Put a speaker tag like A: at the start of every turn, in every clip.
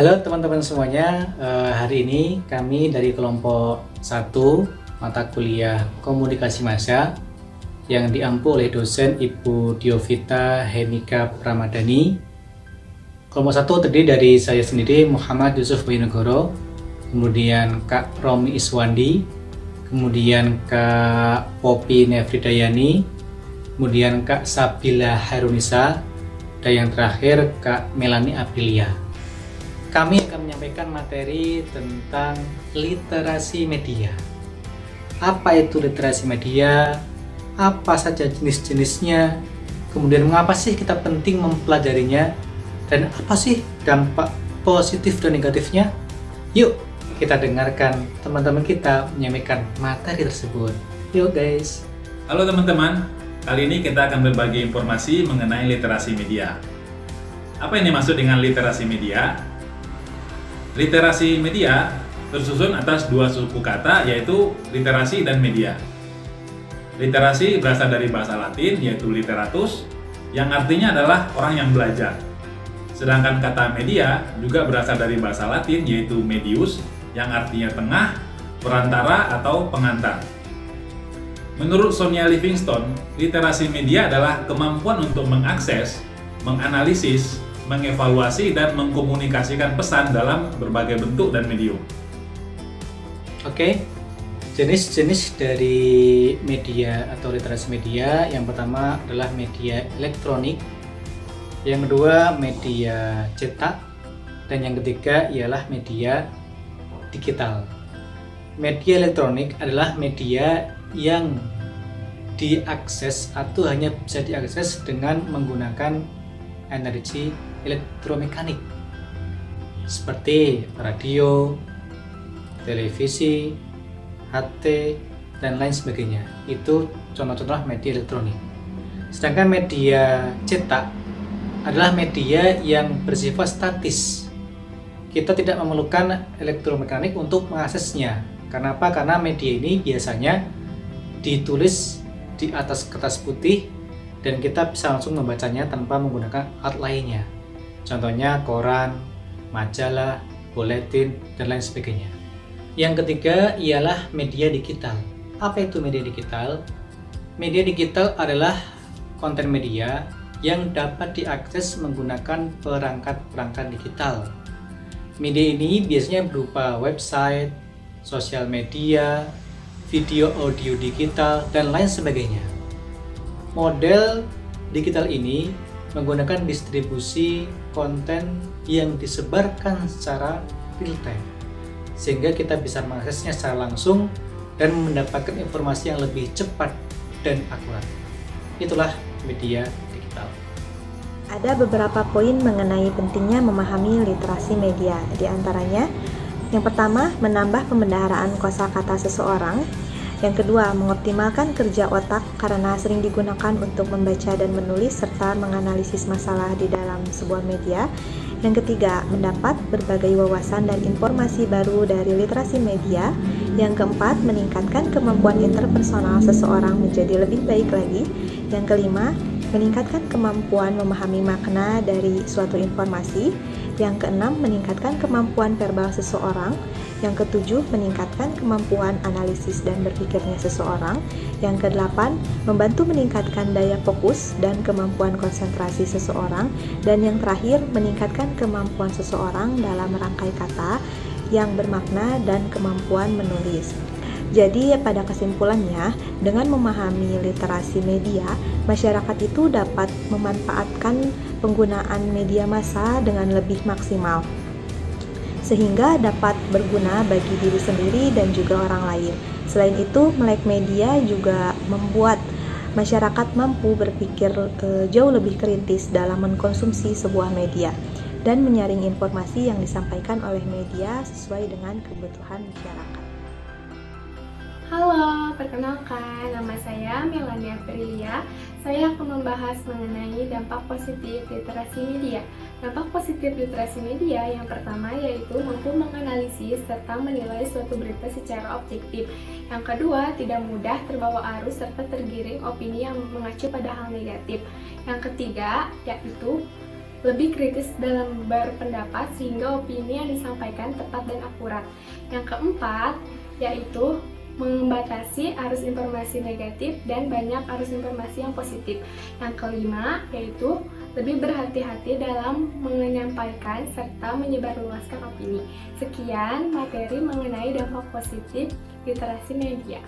A: Halo teman-teman semuanya, hari ini kami dari kelompok 1 mata kuliah Komunikasi Massa yang diampu oleh dosen Ibu Diovita Hemika Pramadani. Kelompok 1 terdiri dari saya sendiri Muhammad Yusuf Boyonegoro, kemudian Kak Romi Iswandi, kemudian Kak Poppy Nefridayani, kemudian Kak Sabila Harunisa, dan yang terakhir Kak Melani Aprilia. Kami akan menyampaikan materi tentang literasi media. Apa itu literasi media? Apa saja jenis-jenisnya? Kemudian mengapa sih kita penting mempelajarinya? Dan apa sih dampak positif dan negatifnya? Yuk kita dengarkan teman-teman kita menyampaikan materi tersebut. Yuk guys.
B: Halo teman-teman, kali ini kita akan berbagi informasi mengenai literasi media. Apa yang dimaksud dengan literasi media? Literasi media tersusun atas dua suku kata, yaitu literasi dan media. Literasi berasal dari bahasa Latin, yaitu literatus, yang artinya adalah orang yang belajar. Sedangkan kata media juga berasal dari bahasa Latin, yaitu medius, yang artinya tengah, perantara, atau pengantar. Menurut Sonia Livingstone, literasi media adalah kemampuan untuk mengakses, menganalisis, mengevaluasi, dan mengkomunikasikan pesan dalam berbagai bentuk dan medium.
A: Oke, jenis-jenis dari media atau literasi media, yang pertama adalah media elektronik, yang kedua media cetak, dan yang ketiga ialah media digital. Media elektronik adalah media yang diakses atau hanya bisa diakses dengan menggunakan energi elektromekanik seperti radio, televisi, HT, dan lain sebagainya. Itu contoh-contoh media elektronik. Sedangkan media cetak adalah media yang bersifat statis. Kita tidak memerlukan elektromekanik untuk mengaksesnya. Karena apa? Karena media ini biasanya ditulis di atas kertas putih dan kita bisa langsung membacanya tanpa menggunakan alat lainnya. Contohnya koran, majalah, buletin, dan lain sebagainya. Yang ketiga ialah media digital. Apa itu media digital? Media digital adalah konten media yang dapat diakses menggunakan perangkat-perangkat digital. Media ini biasanya berupa website, sosial media, video audio digital, dan lain sebagainya. Model digital ini menggunakan distribusi konten yang disebarkan secara real time, sehingga kita bisa mengaksesnya secara langsung dan mendapatkan informasi yang lebih cepat dan akurat. Itulah media digital.
C: Ada beberapa poin mengenai pentingnya memahami literasi media. Di antaranya, yang pertama, menambah pembendaharaan kosakata seseorang. Yang kedua, mengoptimalkan kerja otak karena sering digunakan untuk membaca dan menulis serta menganalisis masalah di dalam sebuah media. Yang ketiga, mendapat berbagai wawasan dan informasi baru dari literasi media. Yang keempat, meningkatkan kemampuan interpersonal seseorang menjadi lebih baik lagi. Yang kelima, meningkatkan kemampuan memahami makna dari suatu informasi. Yang keenam, meningkatkan kemampuan verbal seseorang. Yang ketujuh, meningkatkan kemampuan analisis dan berpikirnya seseorang. Yang kedelapan, membantu meningkatkan daya fokus dan kemampuan konsentrasi seseorang. Dan yang terakhir, meningkatkan kemampuan seseorang dalam merangkai kata yang bermakna dan kemampuan menulis. Jadi pada kesimpulannya, dengan memahami literasi media, masyarakat itu dapat memanfaatkan penggunaan media massa dengan lebih maksimal, sehingga dapat berguna bagi diri sendiri dan juga orang lain. Selain itu, melek media juga membuat masyarakat mampu berpikir jauh lebih kritis dalam mengkonsumsi sebuah media dan menyaring informasi yang disampaikan oleh media sesuai dengan kebutuhan masyarakat.
D: Halo, perkenalkan, nama saya Melani Aprilia. Saya akan membahas mengenai dampak positif literasi media. Dampak positif literasi media yang pertama yaitu mampu menganalisis serta menilai suatu berita secara objektif. Yang kedua, tidak mudah terbawa arus serta tergiring opini yang mengacu pada hal negatif. Yang ketiga, yaitu lebih kritis dalam berpendapat sehingga opini yang disampaikan tepat dan akurat. Yang keempat, yaitu membatasi arus informasi negatif dan banyak arus informasi yang positif. Yang kelima, yaitu lebih berhati-hati dalam menyampaikan serta menyebarluaskan opini. Sekian materi mengenai dampak positif literasi media.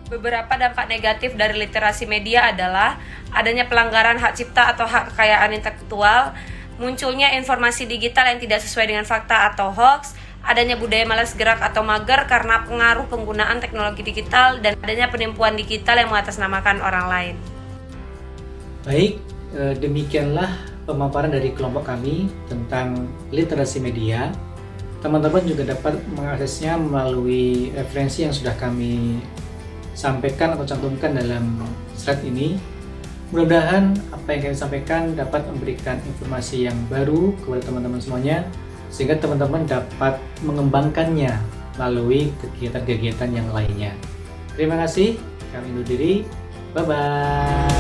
E: Beberapa dampak negatif dari literasi media adalah adanya pelanggaran hak cipta atau hak kekayaan intelektual, munculnya informasi digital yang tidak sesuai dengan fakta atau hoax, adanya budaya malas gerak atau mager karena pengaruh penggunaan teknologi digital, dan adanya penipuan digital yang mengatasnamakan orang lain.
A: Baik, demikianlah pemaparan dari kelompok kami tentang literasi media. Teman-teman juga dapat mengaksesnya melalui referensi yang sudah kami sampaikan atau cantumkan dalam slide ini. Mudah-mudahan apa yang kami sampaikan dapat memberikan informasi yang baru kepada teman-teman semuanya, sehingga teman-teman dapat mengembangkannya melalui kegiatan-kegiatan yang lainnya. Terima kasih, kami undur diri. Bye-bye.